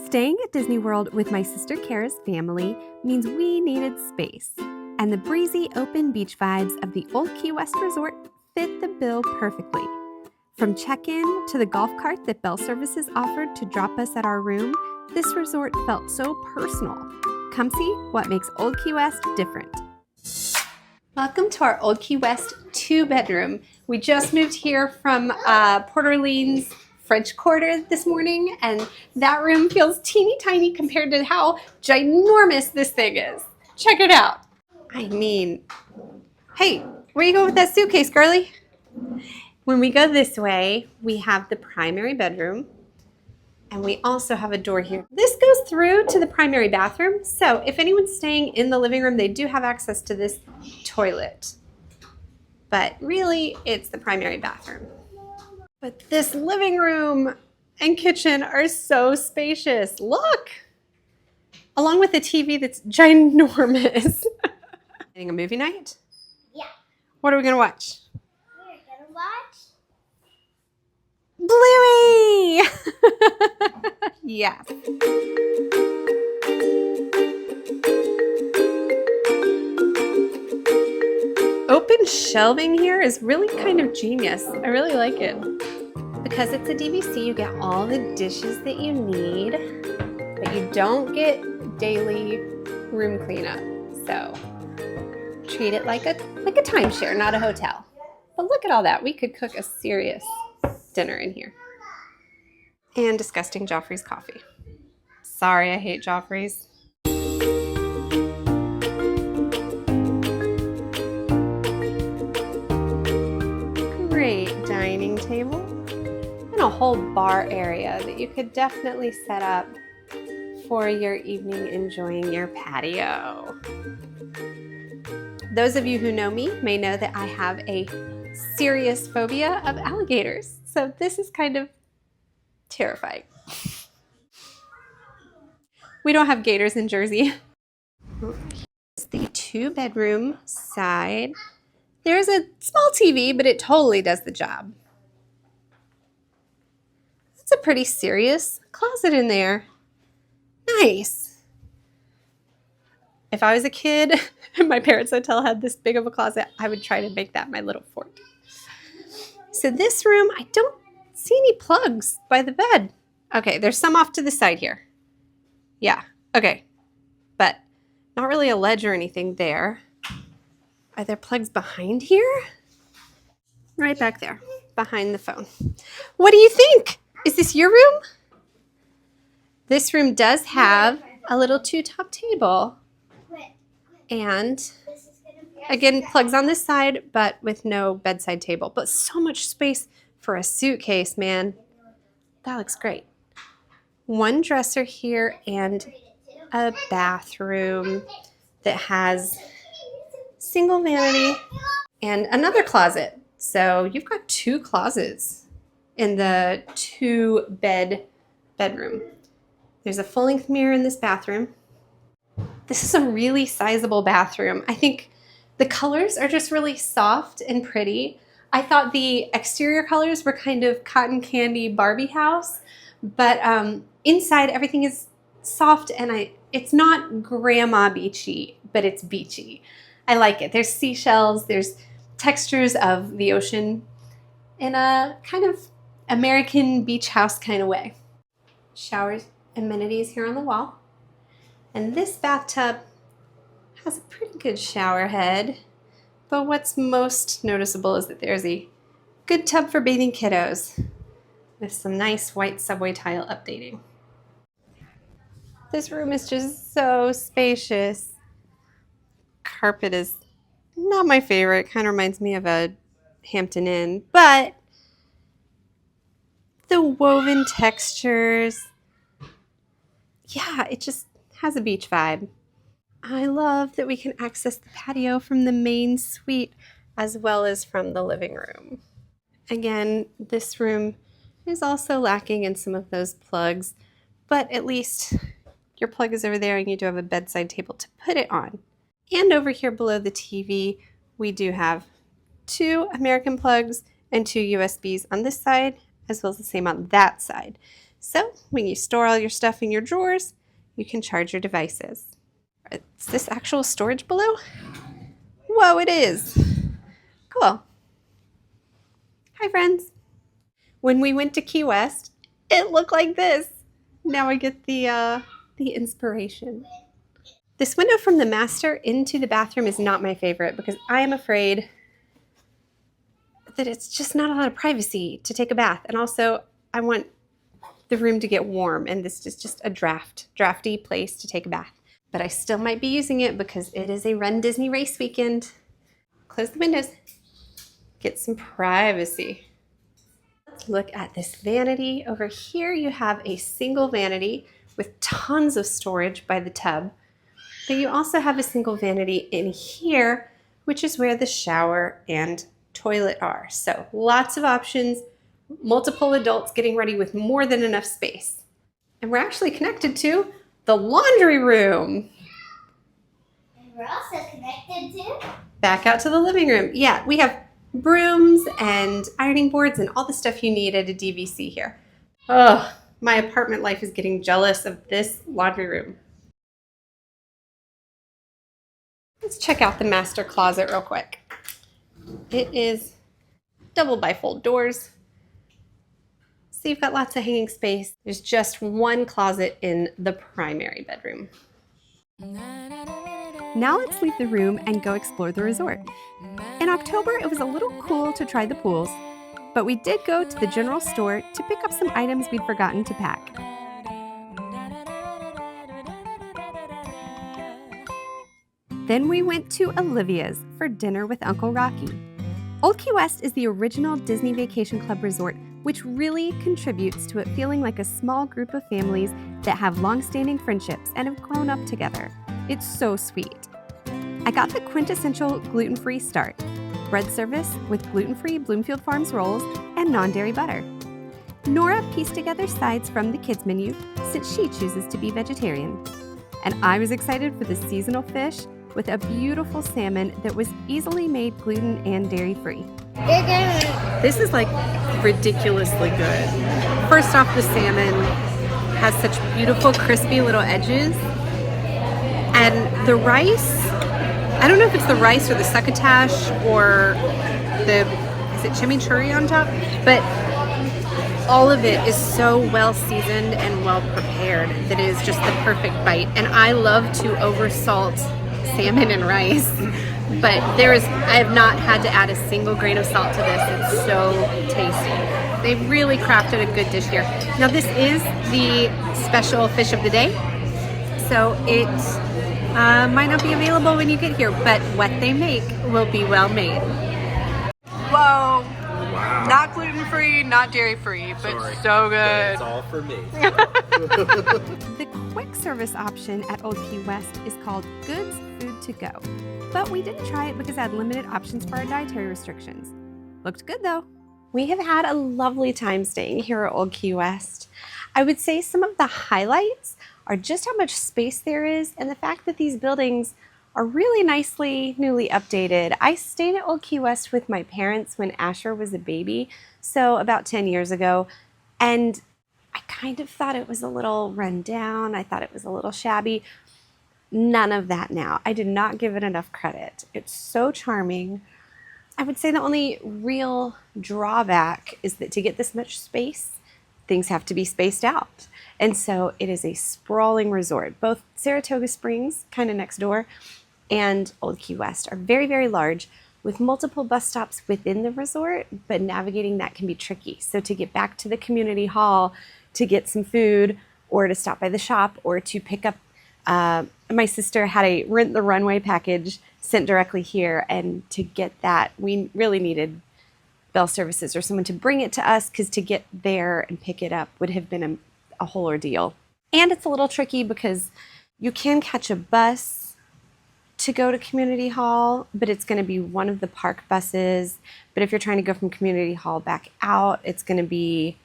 Staying at Disney World with my sister Kara's family means we needed space, and the breezy open beach vibes of the Old Key West Resort fit the bill perfectly. From check-in to the golf cart that Bell Services offered to drop us at our room, this resort felt so personal. Come see what makes Old Key West different. Welcome to our Old Key West 2-bedroom. We just moved here from Port Orleans French Quarter this morning, and that room feels teeny tiny compared to how ginormous this thing is. Check it out. I mean, hey, where you going with that suitcase, girly? When we go this way, we have the primary bedroom, and we also have a door here. This goes through to the primary bathroom, so if anyone's staying in the living room, they do have access to this toilet. But really, it's the primary bathroom. But this living room and kitchen are so spacious. Look! Along with a TV that's ginormous. Having a movie night? Yeah. What are we gonna watch? We're gonna watch Bluey! Yeah. Open shelving here is really kind of genius. I really like it. Because it's a DVC, you get all the dishes that you need, but you don't get daily room cleanup. So treat it like a timeshare, not a hotel. But look at all that. We could cook a serious dinner in here. And disgusting Joffrey's coffee. Sorry, I hate Joffrey's. Great dining table and a whole bar area that you could definitely set up for your evening enjoying your patio. Those of you who know me may know that I have a serious phobia of alligators, so this is kind of terrifying. We don't have gators in Jersey. It's the 2-bedroom side. There's a small TV, but it totally does the job. That's a pretty serious closet in there. Nice. If I was a kid and my parents' hotel had this big of a closet, I would try to make that my little fort. So this room, I don't see any plugs by the bed. Okay, there's some off to the side here. Yeah, okay. But not really a ledge or anything there. Are there plugs behind here? Right back there, behind the phone. What do you think? Is this your room? This room does have a little 2-top table. And again, plugs on this side, but with no bedside table. But so much space for a suitcase, man. That looks great. One dresser here and a bathroom that has single vanity and another closet. So you've got 2 closets in the 2-bedroom. There's a full-length mirror in this bathroom. This is a really sizable bathroom. I think the colors are just really soft and pretty. I thought the exterior colors were kind of cotton candy Barbie house, but inside everything is soft and it's not grandma beachy, but it's beachy. I like it. There's seashells, there's textures of the ocean in a kind of American beach house kind of way. Showers, amenities here on the wall. And this bathtub has a pretty good shower head, but what's most noticeable is that there's a good tub for bathing kiddos with some nice white subway tile updating. This room is just so spacious. Carpet is not my favorite. Kind of reminds me of a Hampton Inn, but the woven textures, yeah, it just has a beach vibe. I love that we can access the patio from the main suite as well as from the living room. Again, this room is also lacking in some of those plugs, but at least your plug is over there and you do have a bedside table to put it on. And over here below the TV, we do have 2 American plugs and 2 USBs on this side, as well as the same on that side. So when you store all your stuff in your drawers, you can charge your devices. Is this actual storage below? Whoa, it is. Cool. Hi, friends. When we went to Key West, it looked like this. Now I get the inspiration. This window from the master into the bathroom is not my favorite because I am afraid that it's just not a lot of privacy to take a bath. And also, I want the room to get warm, and this is just a drafty place to take a bath. But I still might be using it because it is a Run Disney race weekend. Close the windows. Get some privacy. Let's look at this vanity. Over here you have a single vanity with tons of storage by the tub. But you also have a single vanity in here, which is where the shower and toilet are. So lots of options, multiple adults getting ready with more than enough space. And we're actually connected to the laundry room. And we're also connected to Back out to the living room. Yeah, we have brooms and ironing boards and all the stuff you need at a DVC here. Oh, my apartment life is getting jealous of this laundry room. Let's check out the master closet real quick. It is double bifold doors. So you've got lots of hanging space. There's just one closet in the primary bedroom. Now let's leave the room and go explore the resort. In October, it was a little cool to try the pools, but we did go to the general store to pick up some items we'd forgotten to pack. Then we went to Olivia's for dinner with Uncle Rocky. Old Key West is the original Disney Vacation Club resort, which really contributes to it feeling like a small group of families that have long-standing friendships and have grown up together. It's so sweet. I got the quintessential gluten-free start, bread service with gluten-free Bloomfield Farms rolls and non-dairy butter. Nora pieced together sides from the kids menu since she chooses to be vegetarian. And I was excited for the seasonal fish with a beautiful salmon that was easily made gluten and dairy-free. This is like ridiculously good. First off, the salmon has such beautiful crispy little edges. And the rice, I don't know if it's the rice or the succotash or is it chimichurri on top? But all of it is so well seasoned and well prepared that it is just the perfect bite. And I love to oversalt salmon and rice, but I have not had to add a single grain of salt to this. It's so tasty. They've really crafted a good dish here. Now this is the special fish of the day, so it might not be available when you get here, but what they make will be well made. Whoa! Wow. Not gluten-free, not dairy-free, but Sorry, so good. It's all for me. The quick service option at Old Key West is called Goods Food to Go, but we didn't try it because it had limited options for our dietary restrictions. Looked good though. We have had a lovely time staying here at Old Key West. I would say some of the highlights are just how much space there is and the fact that these buildings are really nicely newly updated. I stayed at Old Key West with my parents when Asher was a baby, so about 10 years ago, and I kind of thought it was a little run down. I thought it was a little shabby. None of that now. I did not give it enough credit. It's so charming. I would say the only real drawback is that to get this much space, things have to be spaced out. And so it is a sprawling resort. Both Saratoga Springs, kind of next door, and Old Key West are very, very large with multiple bus stops within the resort, but navigating that can be tricky. So to get back to the community hall, to get some food, or to stop by the shop, or to pick up, my sister had a Rent the Runway package sent directly here, and to get that, we really needed bell services or someone to bring it to us, because to get there and pick it up would have been a whole ordeal. And it's a little tricky because you can catch a bus to go to Community Hall, but it's going to be one of the park buses. But if you're trying to go from Community Hall back out, it's going to be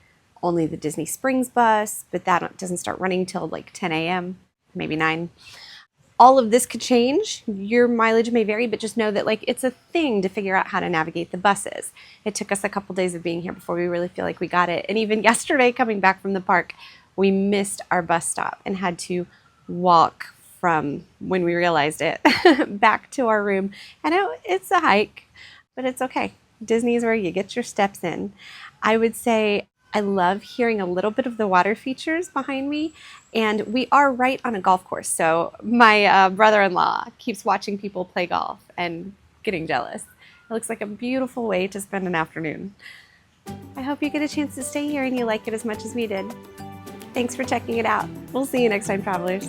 only the Disney Springs bus, but that doesn't start running till like 10 a.m., maybe 9. all of this could change. Your mileage may vary, but just know that like it's a thing to figure out how to navigate the buses. It took us a couple days of being here before we really feel like we got it. And even yesterday coming back from the park, we missed our bus stop and had to walk from when we realized it back to our room. And it's a hike, but it's okay. Disney's where you get your steps in. I would say I love hearing a little bit of the water features behind me, and we are right on a golf course. So my brother-in-law keeps watching people play golf and getting jealous. It looks like a beautiful way to spend an afternoon. I hope you get a chance to stay here and you like it as much as we did. Thanks for checking it out. We'll see you next time, travelers.